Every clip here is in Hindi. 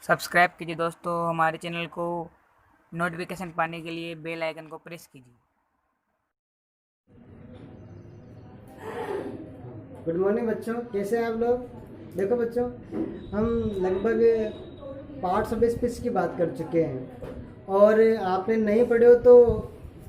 सब्सक्राइब कीजिए दोस्तों हमारे चैनल को। नोटिफिकेशन पाने के लिए बेल आइकन को प्रेस कीजिए। गुड मॉर्निंग बच्चों, कैसे हैं आप लोग। देखो बच्चों, हम लगभग पार्ट्स ऑफ स्पीच की बात कर चुके हैं और आपने नहीं पढ़े हो तो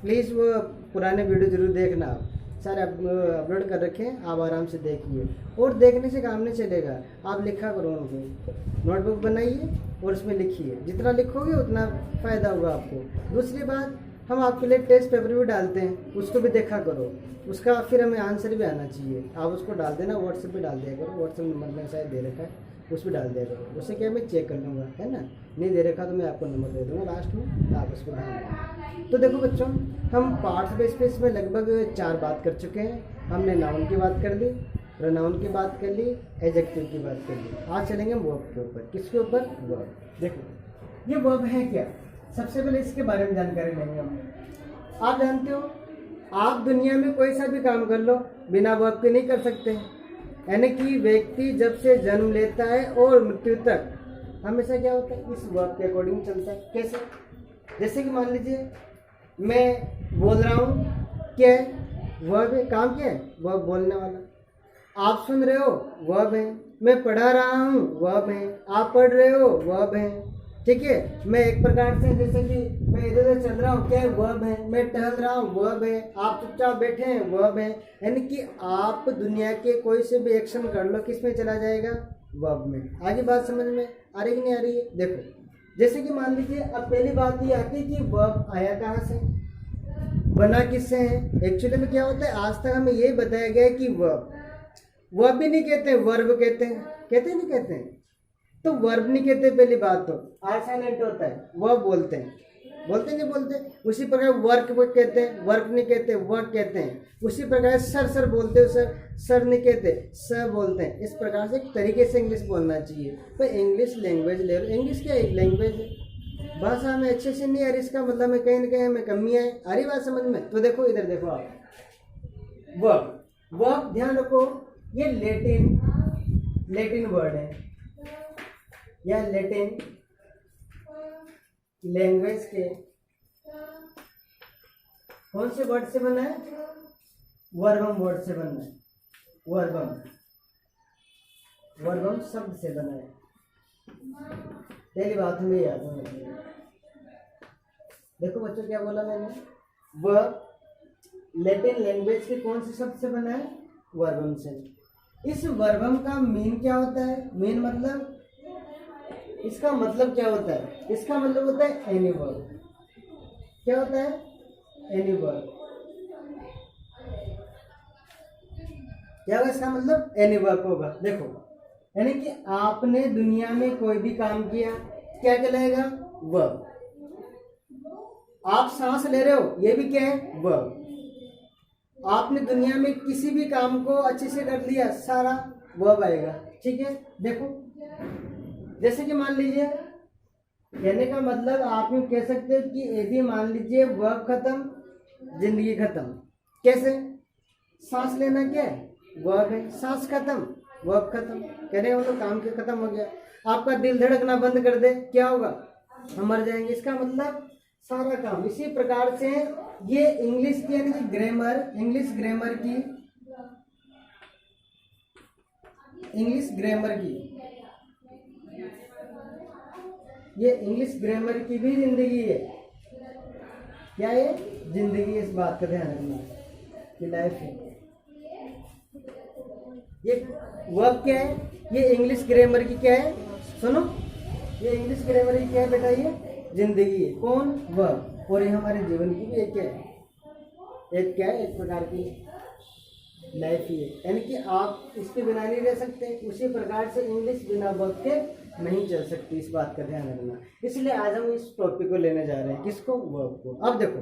प्लीज़ वो पुराने वीडियो ज़रूर देखना। आप सारे अपलोड कर रखें, आप आराम से देखिए। और देखने से काम नहीं चलेगा, आप लिखा करो उनको। नोटबुक बनाइए और उसमें लिखिए, जितना लिखोगे उतना फ़ायदा होगा आपको। दूसरी बात, हम आपके लिए टेस्ट पेपर भी डालते हैं, उसको भी देखा करो। उसका फिर हमें आंसर भी आना चाहिए, आप उसको डाल देना, व्हाट्सएप पे डाल दिया करो। व्हाट्सएप नंबर में शायद दे रखा है, उस पर डाल दिया करो। उससे क्या मैं चेक कर लूँगा, है ना। नहीं दे रखा तो मैं आपको नंबर दे दूँगा लास्ट में, आप उसको ध्यान दें। तो देखो बच्चों, हम पार्ट्स ऑफ स्पीच में लगभग 4 बात कर चुके हैं। हमने नाउन की बात कर ली, प्रोनाउन की बात कर ली, एडजेक्टिव की बात कर ली। आज चलेंगे वर्ब के ऊपर। किसके ऊपर? वर्ब। देखो ये वर्ब है क्या, सबसे पहले इसके बारे में जानकारी लेंगे हम। आप जानते हो, आप दुनिया में कोई सा भी काम कर लो, बिना वर्ब के नहीं कर सकते। यानी कि व्यक्ति जब से जन्म लेता है और मृत्यु तक हमेशा क्या होता है, इस वर्ब के अकॉर्डिंग चलता है। कैसे? जैसे कि मान लीजिए मैं बोल रहा हूँ, क्या है? वर्ब है। काम क्या है? वर्ब, बोलने वाला। आप सुन रहे हो, वर्ब है। मैं पढ़ा रहा हूँ, वर्ब है। आप पढ़ रहे हो, वर्ब है। ठीक है। मैं एक प्रकार से, जैसे कि मैं इधर उधर चल रहा हूँ, क्या है? वर्ब है। मैं टहल रहा हूँ, वर्ब है। आप चुपचाप बैठे हैं, वर्ब है। यानी कि आप दुनिया के कोई से भी एक्शन कर लो, किस में चला जाएगा? वर्ब में। आगे बात समझ में आ रही कि नहीं आ रही है? देखो, जैसे कि मान लीजिए, अब पहली बात ये आती है कि वर्ब आया कहाँ से, बना किससे है। एक्चुअली में क्या होता है, आज तक हमें ये बताया गया है कि वर्ब भी नहीं कहते हैं, वर्ब कहते हैं। कहते हैं नहीं कहते हैं? तो वर्ब नहीं कहते, पहली बात तो आर साइलेंट होता है, वर्ब बोलते हैं। बोलते नहीं बोलते? उसी प्रकार वर्क कहते हैं, वर्क नहीं कहते, वर्क कहते हैं। उसी प्रकार सर सर बोलते हो, सर सर नहीं कहते, सर बोलते हैं। इस प्रकार से एक तरीके से इंग्लिश बोलना चाहिए। तो इंग्लिश लैंग्वेज ले लो, इंग्लिश क्या एक लैंग्वेज है। भाषा में अच्छे से नहीं आ रही, इसका मतलब है कहीं ना कहीं हमें कमियाँ है। आ रही बात समझ में? तो देखो इधर देखो आप, वर्ब। वर्ब ध्यान रखो, ये लेटिन वर्ड है, या लेटिन लैंग्वेज के कौन से वर्ड से बना है? वर्बम वर्ड से बना है। वर्बम, वर्बम शब्द से बना है। पहली बात हमें याद होनी चाहिए। देखो बच्चों, क्या बोला मैंने? वर्ब लैटिन लैंग्वेज के कौन से शब्द से बना है? वर्बम से। इस वर्बम का मीन क्या होता है? मीन मतलब, इसका मतलब क्या होता है? इसका मतलब होता है एनी वर्ब। क्या होता है? Any verb. क्या होगा इसका मतलब? एनी वर्ब होगा। देखो, यानी कि आपने दुनिया में कोई भी काम किया, क्या कहलाएगा? वर्ब। आप सांस ले रहे हो, ये भी क्या है? वर्ब। आपने दुनिया में किसी भी काम को अच्छे से कर लिया, सारा वर्ब आएगा। ठीक है। देखो, जैसे कि मान लीजिए, कहने का मतलब आप यूँ कह सकते हो कि यदि मान लीजिए वर्ब खत्म, जिंदगी खत्म। कैसे? सांस लेना क्या है? वर्ब है। सांस खत्म, वर्ब खत्म। कहने का मतलब काम के खत्म हो गया। आपका दिल धड़कना बंद कर दे, क्या होगा? हम मर जाएंगे। इसका मतलब सारा काम। इसी प्रकार से ये इंग्लिश की, यानी कि ग्रामर, इंग्लिश ग्रामर की ये इंग्लिश ग्रामर की भी जिंदगी है। क्या है? जिंदगी। इस बात का ध्यान रखना कि लाइफ है। ये वर्ब क्या है? ये इंग्लिश ग्रामर की क्या है? सुनो, ये इंग्लिश ग्रामर की क्या है बेटा? ये जिंदगी है। कौन? वर्ब। और ये हमारे जीवन की भी एक क्या है? एक क्या है? एक प्रकार की लाइफ ही है। यानी कि आप इसके बिना नहीं रह सकते। उसी प्रकार से इंग्लिश बिना वर्ब के नहीं चल सकती। इस बात का ध्यान रखना। इसलिए आज हम इस टॉपिक को लेने जा रहे हैं। किसको? वर्ब को। अब देखो,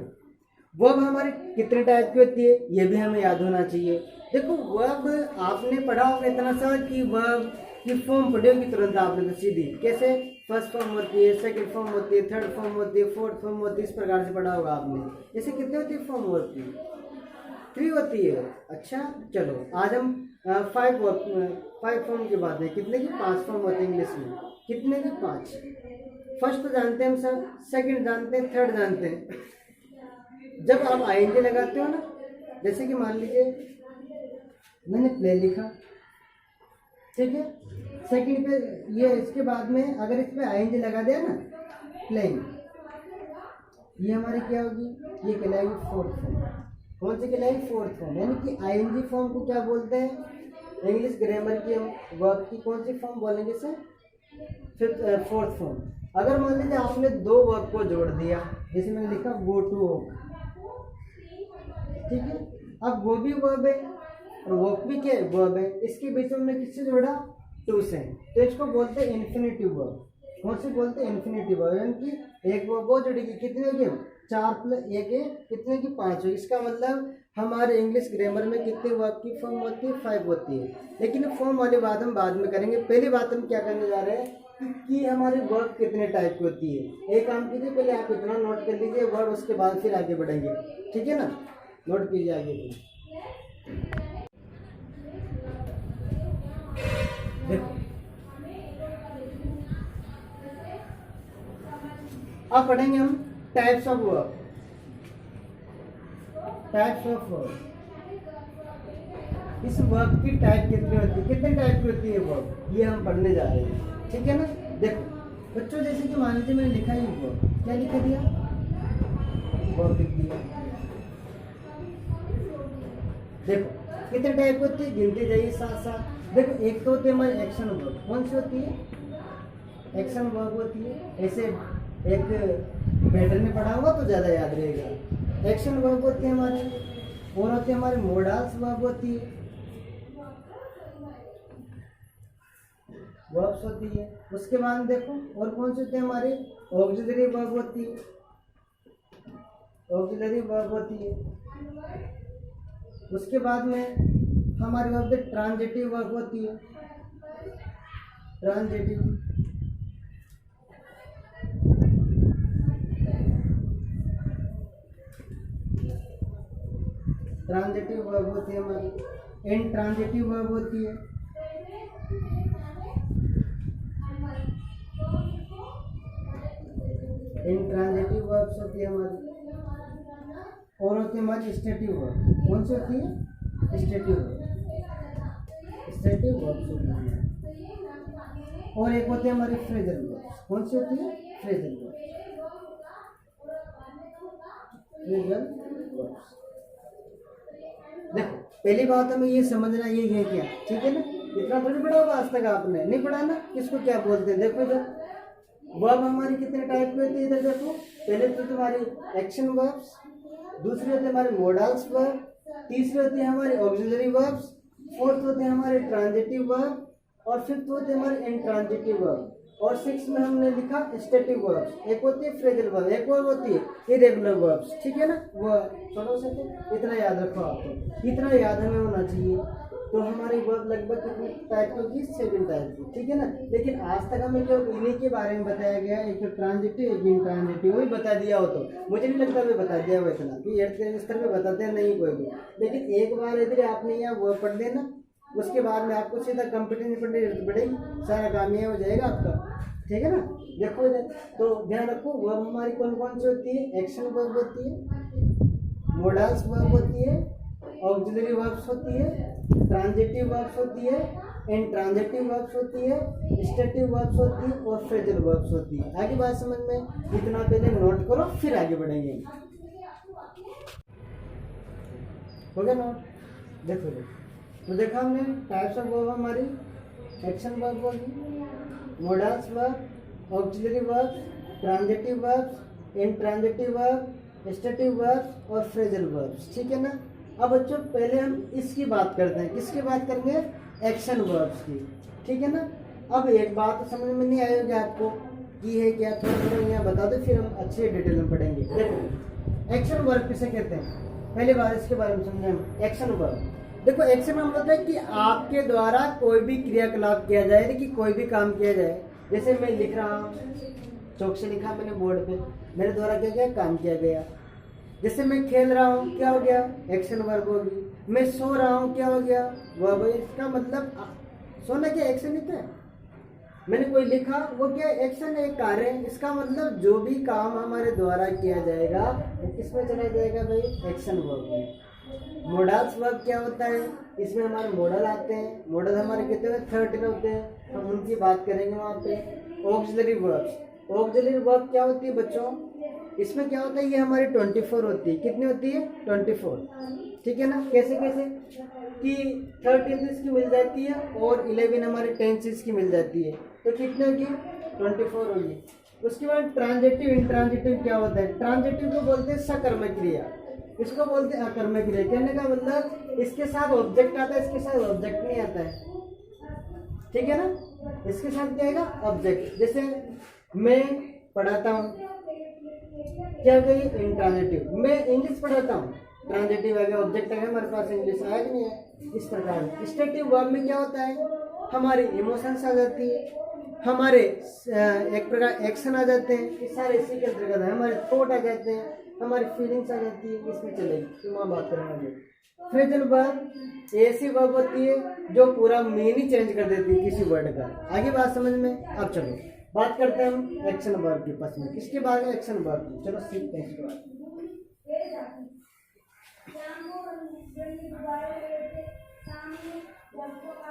वर्ब हमारे कितने टाइप की होती है, ये भी हमें याद होना चाहिए। देखो, वर्ब आपने पढ़ा होगा इतना सा कि वर्ब की फॉर्म पढ़ी होगी तुरंत आपने, तो सीधी कैसे? फर्स्ट फॉर्म होती है, सेकंड फॉर्म होती है, थर्ड फॉर्म होती है, फोर्थ फॉर्म होती है। इस प्रकार से पढ़ा होगा आपने। ऐसे कितनी होती है फॉर्म? होती है 3 होती है। अच्छा, चलो आज हम फाइव फॉर्म की बात है, कितने की 5 फॉर्म होते हैं इंग्लिश में, कितने की 5। फर्स्ट तो जानते हैं हम सब, सेकंड जानते हैं, थर्ड जानते हैं। जब आप आईएनजी लगाते हो ना, जैसे कि मान लीजिए मैंने प्ले लिखा, ठीक है, सेकंड पे ये इसके बाद में अगर इस पे आईएनजी लगा दिया ना, प्लेइंग, ये हमारी क्या होगी, ये कहलाएगी फोर्थ फॉर्म। कौन सी कहलाएगी, फोर्थ फॉर्म। यानी कि आईएनजी फॉर्म को क्या बोलते हैं, इंग्लिश ग्रामर की हम वर्ब की कौन सी फॉर्म बोलेंगे सर, फिफ्थ फोर्थ फॉर्म। अगर मान लीजिए आपने 2 वर्ब को जोड़ दिया, जैसे मैंने लिखा गो टू वॉक, ठीक है, अब वो भी वर्ब है और वॉक भी क्या वर्ब है, इसके बीच में हमने किससे जोड़ा, टू से, तो इसको बोलते हैं इन्फिनेटिव वर्ब। कौन से बोलते हैं, इन्फिनेटिव वर्ब। यानी कि एक वर्ब वो जुड़ेगी, कितने की, 4 + 1 है, कितने की 5 है। इसका मतलब हमारे इंग्लिश ग्रामर में कितने वर्ब की फॉर्म होती है, 5 होती है। लेकिन फॉर्म वाली बात हम बाद में करेंगे, पहली बात हम क्या करने जा रहे हैं कि हमारी वर्ब कितने टाइप की होती है। एक काम कीजिए, पहले आप इतना नोट कर लीजिए वर्ब, उसके बाद फिर आगे बढ़ेंगे, ठीक है ना, नोट कीजिए आगे भी। देखो अब पढ़ेंगे हम types of verb. Types of verb, इस वर्ब की टाइप कितनी होती है, कितने टाइप की होती है वर्ब, ये हम पढ़ने जा रहे हैं, ठीक है ना। देखो बच्चों, जैसे कि मान लीजिए मैंने लिखा ही वर्ब, क्या लिख दिया, वर्ब लिख दिया। देखो कितने टाइप होती है, गिनते जाइए साथ साथ। देखो एक तो होती है हमारी एक्शन वर्ब, कौन सी होती है, एक्शन वर्ब होती है। ऐसे एक बैटर ने पढ़ा होगा तो ज़्यादा याद रहेगा। एक्शन वर्ब होती है हमारी, और होती है हमारी मोडाल्स वर्ब होती है, वर्ब्स होती है। उसके बाद देखो और कौन सी होती है हमारी, ऑक्सिलरी वर्ब होती है, ऑक्सिलरी वर्ब होती है। उसके बाद में हमारे वर्ब में ट्रांजिटिव वर्ब होती है, ट्रांजिटिव। ट्रांजिटिव वर्ब होती है हमारी, इंट्रांजिटिव वर्ब होती है, इंट्रांजिटिव वर्ब्स होती है हमारी। और होती है हमारी स्टेटिव वर्ब, कौन सी होती है, स्टेटिव वर्ब, स्टेटिव वर्ब्स होती है। और एक होती है हमारी फ्रेजल वर्ब्स, कौन सी होती है, फ्रेजल वर्ब्स, फ्रेजल वर्ब्स। देखो पहली बात हमें ये समझना ये है क्या, ठीक है ना, इतना थोड़ी पढ़ा होगा आज तक आपने, नहीं पढ़ा ना, किसको क्या बोलते हैं। देखो इधर वर्ब हमारी कितने टाइप की होती है, इधर देखो, पहले तो तुम्हारी एक्शन वर्ब्स, दूसरी होती है हमारी मोडाल्स वर्ब, तीसरी होती है हमारी ऑक्सिलरी वर्ब्स, फोर्थ होते हैं हमारे ट्रांजिटिव वर्ब, और फिफ्थ होते हैं हमारे इंट्रांजिटिव वर्ब, और सिक्स में हमने लिखा स्टेटिव वर्ब्स। एक होती है फ्रेजल वर्ब, एक और होती है इरेगुलर वर्ब्स, ठीक है ना। वो थोड़ा सा इतना याद रखो आपको, इतना याद हमें होना चाहिए। तो हमारी वर्ब लगभग कितनी टाइप की होगी, 7 टाइप की, ठीक है ना। लेकिन आज तक हमें जो इन्हीं के बारे में बताया गया, एक तो ट्रांजिटिव एक इंट्रांजिटिव, वही बता दिया हो, तो मुझे नहीं लगता मैं बता दिया हो इतना कि 8th स्तर में बताते हैं नहीं कोई भी। लेकिन एक बार इधर आपने यहाँ वर्ब पढ़ लेना, उसके बाद में आपको सीधा कंप्यूटर नहीं पढ़ने की जरूरत पड़ेगी, सारा काम ये हो जाएगा आपका, ठीक है ना। देखो इधर तो ध्यान रखो, वर्ब हमारी कौन कौन सी होती है, एक्शन वर्ब होती है, मोडाल्स वर्ब होती है, ऑक्सिलरी वर्ब्स होती है, ट्रांजिटिव वर्ब्स होती है, इंट्रांजिटिव वर्ब्स होती है, स्टेटिव वर्ब्स होती है, और फ्रेजल वर्ब्स होती है। आगे बात समझ में, इतना पहले नोट करो फिर आगे बढ़ेंगे। हो गया नोट। देखो तो देखा हमने टाइप्स ऑफ वर्ब, हमारी एक्शन वर्ब होगी, modals verb, auxiliary verb, transitive verbs, intransitive verb, stative verbs और फ्रेजल वर्ब्स, ठीक है ना। अब बच्चों पहले हम इसकी बात करते हैं, किसकी बात करेंगे, एक्शन वर्ब्स की, ठीक है ना। अब एक बात समझ में नहीं आएगी आपको कि है क्या, थोड़ा यहाँ बता दो, फिर हम अच्छे डिटेल में पढ़ेंगे। देखो एक्शन वर्ब किसे कहते हैं, पहली बार इसके बारे में समझें हम। एक्शन वर्ब, देखो एक्शन में मतलब है कि आपके द्वारा कोई भी क्रियाकलाप किया जाए, कि कोई भी काम किया जाए। जैसे मैं लिख रहा हूँ, चौक से लिखा मैंने बोर्ड पे, मेरे द्वारा क्या क्या काम किया गया। जैसे मैं खेल रहा हूँ, क्या हो गया, एक्शन वर्ब होगी। मैं सो रहा हूँ, क्या हो गया वर्ब है। इसका मतलब सोना क्या एक्शन होता है। मैंने कोई लिखा, वो क्या एक्शन है, कार्य है। इसका मतलब जो भी काम हमारे द्वारा किया जाएगा वो किसमें चला जाएगा भाई, एक्शन वर्ब में। मोडल्स वर्ब क्या होता है, इसमें हमारे मॉडल आते हैं। मॉडल हमारे कितने हैं, 13 होते हैं, हम उनकी बात करेंगे वहाँ पे। ऑक्सिलरी वर्ब्स, ऑक्सिलरी वर्ब क्या होती है बच्चों, इसमें क्या होता है, ये हमारी 24 होती है। कितनी होती है, 24। ठीक है ना। कैसे कैसे कि 13 इसकी मिल जाती है और 11 हमारी टेंसेस की मिल जाती है, तो कितने होगी, 24 होगी। उसके बाद ट्रांजिटिव इंट्रांजिटिव क्या होता है, ट्रांजिटिव को बोलते हैं सकर्मक क्रिया, इसको बोलते हैं अकर्मक क्रिया। कहने का मतलब इसके साथ ऑब्जेक्ट आता है, इसके साथ ऑब्जेक्ट नहीं आता है। ठीक है ना, इसके साथ क्या आएगा, ऑब्जेक्ट। जैसे मैं पढ़ाता हूँ, क्या गई, इंट्रांजिटिव। मैं इंग्लिश पढ़ाता हूँ, ट्रांजिटिव आ गया, ऑब्जेक्ट आ गया हमारे पास, इंग्लिश आया कि नहीं है। इस प्रकार स्टेटिव वर्ब में क्या होता है, हमारी इमोशंस आ जाती है, हमारे एक प्रकार एक्शन आ जाते हैं, ये सारे इसी के अंतर्गत है। हमारे थॉट आ जाते हैं, हमारी फीलिंग्स आ जाती है, इसमें चलेगी। तो वहाँ बात करेंगे। फ्रेजल वर्ब ऐसी वर्ब होती है जो पूरा मीनिंग चेंज कर देती है किसी वर्ड का। आगे बात समझ में। अब चलो बात करते हैं हम एक्शन वर्ब के पास में, किसके बारे में, एक्शन वर्ब की। चलो सीखते हैं इसके बाद।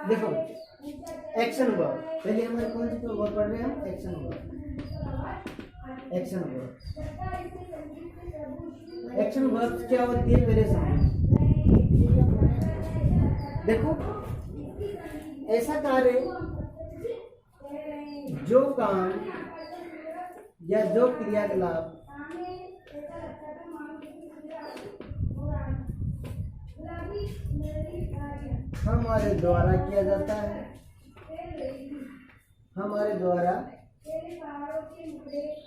देखो एक्शन वर्ब, पहले हमारे कौन सी वर्ब पढ़ रहे हैं हम, action verb. Action verb, action verb क्या होती है मेरे सामने देखो। ऐसा कार्य जो काम या जो क्रियाकलाप हमारे द्वारा किया जाता है, हमारे द्वारा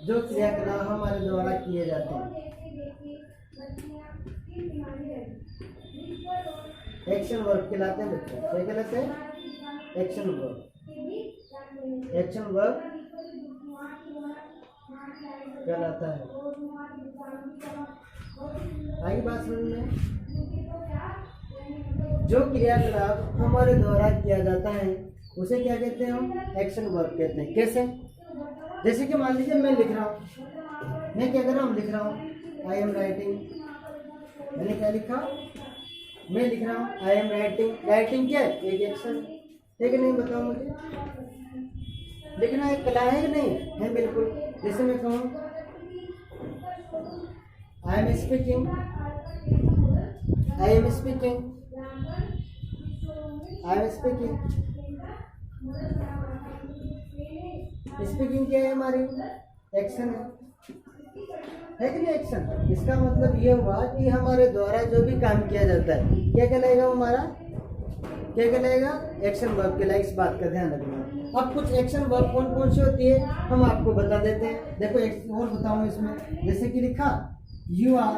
जो क्रियाकलाप हमारे द्वारा किए जाते हैं, एक्शन वर्ब कहलाते हैं बच्चों। क्या कहलाते हैं, एक्शन वर्ब। एक्शन वर्ब कहलाता है। आगे बात समझ में। जो क्रियाकलाप हमारे द्वारा किया जाता है उसे क्या कहते हैं हम, एक्शन वर्ब कहते हैं। कैसे, जैसे कि मान लीजिए मैं लिख रहा हूँ, मैं क्या कर रहा हूँ, लिख रहा हूँ, आई एम राइटिंग। मैंने क्या लिखा, मैं लिख रहा हूँ, आई एम राइटिंग। राइटिंग क्या है, एक एक्शन, ठीक है नहीं, बताओ मुझे। लिखना एक कला है कि नहीं है, बिल्कुल। जैसे मैं कहूँ I am speaking, I am speaking, I am speaking. Speaking क्या है, हमारी एक्शन है कि नहीं, एक्शन। इसका मतलब ये हुआ कि हमारे द्वारा जो भी काम किया जाता है क्या कहलाएगा, हमारा क्या कहलाएगा, एक्शन वर्ब कहलाएगा। इस बात का ध्यान रखना। अब कुछ एक्शन वर्ब कौन कौन सी होती है हम आपको बता देते हैं। देखो एक और बताऊं इसमें, जैसे कि लिखा you are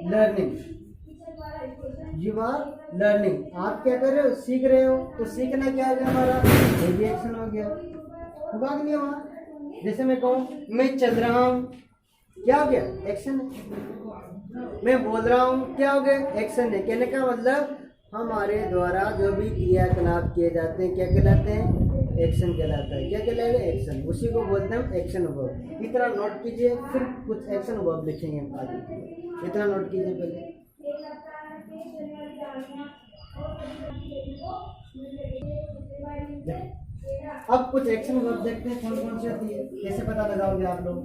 learning, you are learning. आप क्या कर रहे हो, सीख रहे हो। तो सीखना क्या है हमारा, ये भी एक्शन हो गया, होगा कि नहीं हुआ। जैसे मैं कहूँ मैं चल रहा हूँ, क्या हो गया, एक्शन है। मैं बोल रहा हूँ, क्या हो गया, एक्शन है। कहने का मतलब हमारे द्वारा जो भी क्रियाकलाप किए जाते हैं क्या कहलाते हैं, एक्शन कहलाता है। क्या कहलाएगा, एक्शन। उसी को बोलते हैं एक्शन वर्ब। इतना नोट कीजिए, फिर कुछ एक्शन वर्ब लिखेंगे हम आगे। इतना नोट कीजिए पहले। अब कुछ एक्शन वर्ब देखते हैं कौन कौन सी होती है, कैसे पता लगाओगे आप लोग।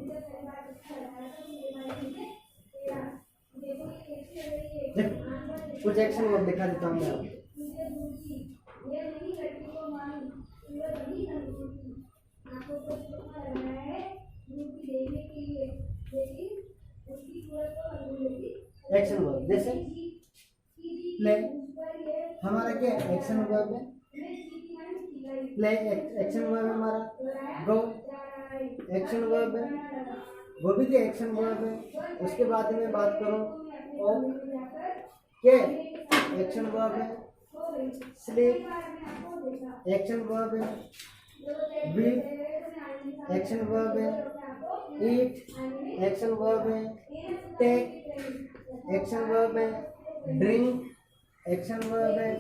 कुछ एक्शन वर्ब दिखा देता हूँ मैं आपको। एक्शन वर्ब जैसे प्ले, हमारा क्या एक्शन वर्ब है, प्ले एक्शन वर्ब है हमारा। गो एक्शन वर्ब है, वो भी एक्शन वर्ब है। उसके बाद में बात करो और क्या एक्शन वर्ब है। स्लीप एक्शन वर्ब है। विथ एक्शन वर्ब है, ईट एक्शन वर्ब है, टेक एक्शन वर्ब है, ड्रिंक एक्शन वर्ब है,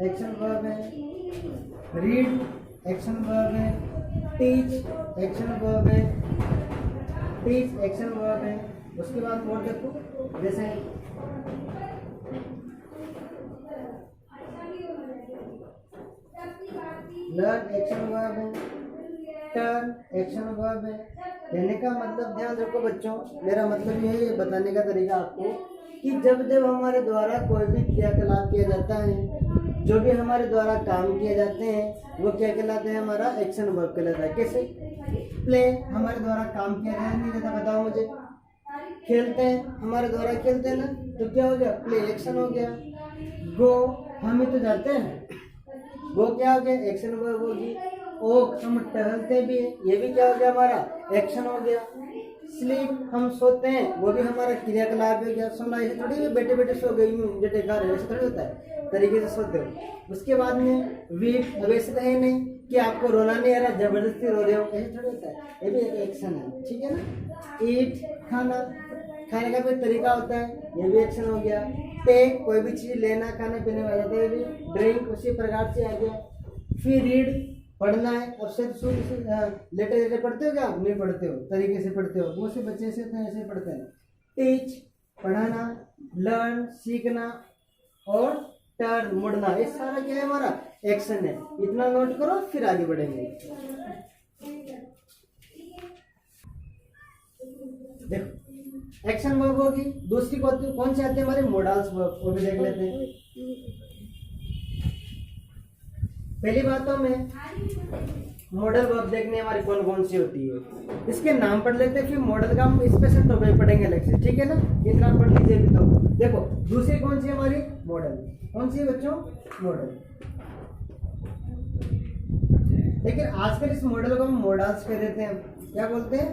रीड एक्शन वर्ब है, टीच एक्शन वर्ब है, उसके बाद और देखो जैसे लर्न एक्शन वर्ब है, टर्न एक्शन वर्ब है। कहने का मतलब ध्यान रखो बच्चों, मेरा मतलब ये है बताने का तरीका आपको कि जब जब हमारे द्वारा कोई भी क्रियाकलाप किया जाता है, जो भी हमारे द्वारा काम किए जाते हैं वो क्या कहलाते हैं, हमारा एक्शन वर्ब कहलाता है। कैसे? प्ले हमारे द्वारा काम किया जाए नहीं जाता, बताओ मुझे। खेलते हैं हमारे द्वारा खेलते हैं ना, तो क्या हो गया, प्ले एक्शन हो गया। गो हम ही तो जाते हैं, गो क्या हो गया, एक्शन वर्ब होगी। ओक हम टहलते भी हैं, ये भी क्या हो गया, हमारा एक्शन हो गया। स्लीप हम सोते हैं, वो भी हमारा क्रियाकलाप हो गया। सोना ऐसे थोड़ी बैठे बैठे सो गई हूँ जटे खा रहे, ऐसे थोड़ी होता है, तरीके से सोते हो। उसके बाद में वीक, अब ऐसे तो है नहीं कि आपको रोना नहीं आ रहा जबरदस्ती रो रहे हो, ऐसे थोड़ी होता है, ये भी एक एक्शन है, ठीक है ना। ईट खाना, खाने का भी तरीका होता है, ये भी एक्शन हो गया। टेक कोई भी चीज लेना खाने पीने वाला, तो ये भी। ड्रिंक उसी प्रकार से आ गया। फिर रीड पढ़ना है, अब से लेटर लेटर पढ़ते हो क्या आप? नहीं पढ़ते हो, तरीके से पढ़ते हो, वो से बच्चे ऐसे ऐसे पढ़ते हैं। टीच पढ़ाना, लर्न सीखना, और टर्न मुड़ना, ये सारा क्या है, हमारा एक्शन है। इतना नोट करो फिर आगे बढ़ेंगे। देखो एक्शन वर्ब होगी, दूसरी कौन सी आती है हमारे, मोडाल्स वर्ब, वो भी देख लेते हैं। पहली बातों में मॉडल वर्ब देखने हमारी कौन कौन सी होती है, इसके नाम पढ़ लेते हैं, फिर मॉडल का हम स्पेशल टॉपिक पढ़ेंगे अलग से, ठीक है ना। इतना पढ़ लीजिए भी। तो देखो दूसरी कौन सी हमारी, मॉडल। कौन सी है बच्चों, मॉडल। लेकिन आजकल इस मॉडल को हम मॉडल्स कह देते हैं, क्या बोलते हैं,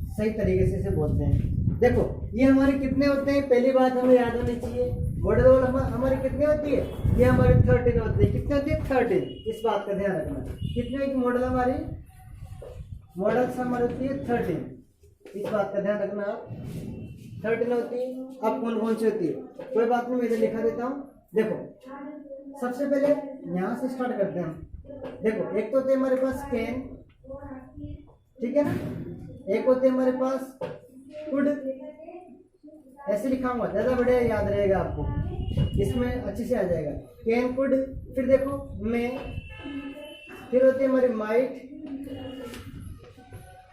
सही तरीके से इसे बोलते हैं। देखो ये हमारे कितने होते हैं, पहली बात हमें याद होनी चाहिए, मॉडल हमारी कितनी होती है, ये हमारी 13 होती है। कितनी होती है, 13, इस बात का ध्यान रखना। कितने की मॉडल हमारी, मॉडल्स हमारी होती है 13, इस बात का ध्यान रखना आप। 13 होती है। अब कौन कौन सी होती है, कोई बात नहीं, मैं इधर लिखा देता हूँ। देखो सबसे पहले यहाँ से स्टार्ट करते हैं हम। देखो एक तो होते हैं हमारे पास कैन, ठीक है ना, एक होते हैं हमारे पास कुड, ऐसे लिखा हुआ ज्यादा बढ़िया याद रहेगा आपको, इसमें अच्छे से आ जाएगा। कैन कुड, फिर देखो मे, फिर होती है हमारी माइट,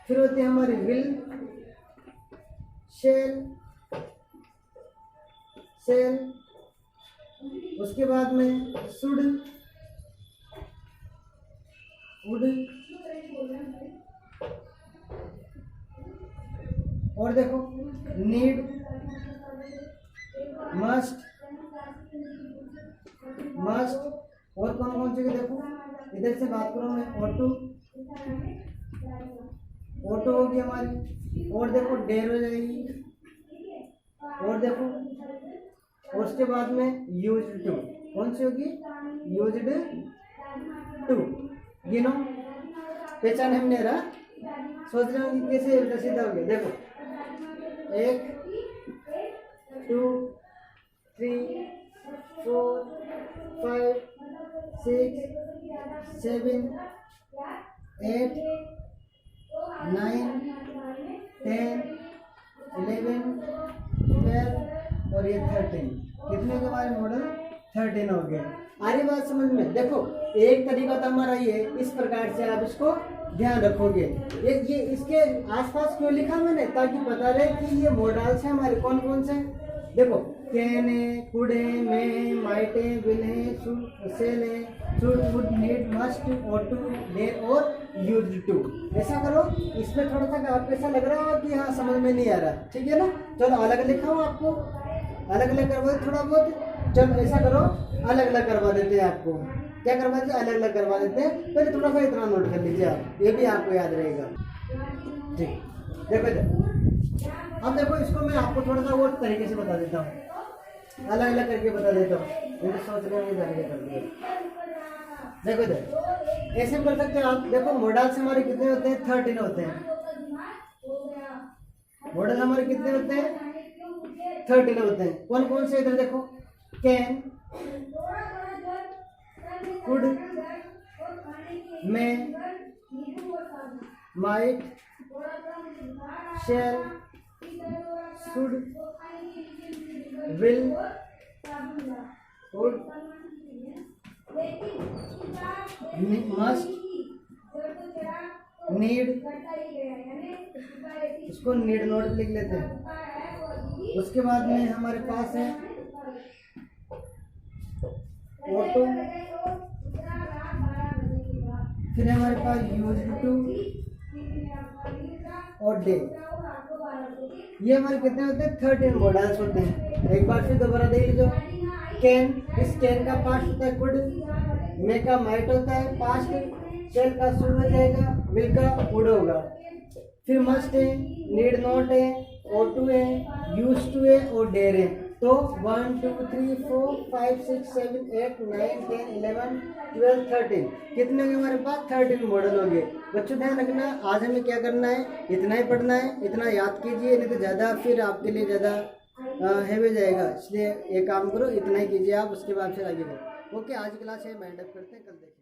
फिर होती है हमारी विल, शेल, उसके बाद में शुड, वुड, और देखो नीड, मस्ट, और कौन कौन से, देखो इधर से बात करूं मैं, ऑटो होगी हमारी, और देखो डेर हो जाएगी, और देखो, और उसके बाद में यूज्ड टू, कौन सी होगी, यूज्ड टू। गिनो, पहचान हमने रहा, सोच रहे हो कि कैसे सीधा हो गया। देखो 1 2 3 4 5 6 7 8 9 10 11 12 और ये 13, कितने के हमारे मॉडल 13 हो गए। आ रही बात समझ में। देखो एक तरीका तो हमारा ये, इस प्रकार से आप इसको ध्यान रखोगे। ये इसके आसपास क्यों लिखा मैंने, ताकि पता रहे कि ये मॉडल्स हैं हमारे कौन कौन से। देखो कैन है, कुड है, मे है, माइट है, विल है, सेल है, should, would, need, must, ought, dare और यूज्ड टू। ऐसा करो, इसमें थोड़ा सा आपको ऐसा लग रहा है कि हाँ समझ में नहीं आ रहा, ठीक है ना। चलो अलग लिखा हूँ, आपको अलग अलग करवा दे थोड़ा बहुत। चलो ऐसा करो, अलग अलग करवा देते हैं आपको। क्या करवा देते हैं, अलग अलग करवा देते हैं। पहले थोड़ा सा इतना नोट कर लीजिए आप, ये भी आपको याद रहेगा, ठीक। देखो अब देखो इसको मैं आपको थोड़ा सा और तरीके से बता देता हूँ, अलग अलग करके बता देता हूँ, मुझे सोच रहे हैं कर दिया। देखो इधर ऐसे कर सकते हो आप। देखो मॉडल्स हमारे कितने होते हैं, 13 होते हैं। मॉडल हमारे कितने होते हैं, 13 होते हैं। कौन कौन से, इधर देखो, can, could, may, might, shall, should, will, would, must, need, इसको नीड नोट लिख लेते हैं। उसके बाद में हमारे पास है ऑटो, फिर हमारे पास यूज्ड टू और डे। ये हमारे कितने होते हैं, 13 मॉडल्स होते हैं। एक बार फिर दोबारा देख लीजिए। कैन, इस कैन का पास्ट होता है कुड, मे का माइट होता है पास्ट, शेल का शुड हो जाएगा, विल का वुड होगा। फिर मस्ट है, नीड नॉट है, ऑटो है, यूज्ड टू है और डेयर है। तो 1 2 3 4 5 6 7 8 9 10 11 12 13 कितने हो गए हमारे पास, 13 मॉडल हो गए। बच्चों ध्यान रखना, आज हमें क्या करना है, इतना ही पढ़ना है, इतना याद कीजिए, नहीं तो ज़्यादा फिर आपके लिए ज़्यादा हैवी जाएगा। इसलिए एक काम करो, इतना ही कीजिए आप, उसके बाद फिर आगे बढ़ो। ओके, आज क्लास है, माइंड अप करते हैं, कल देखें।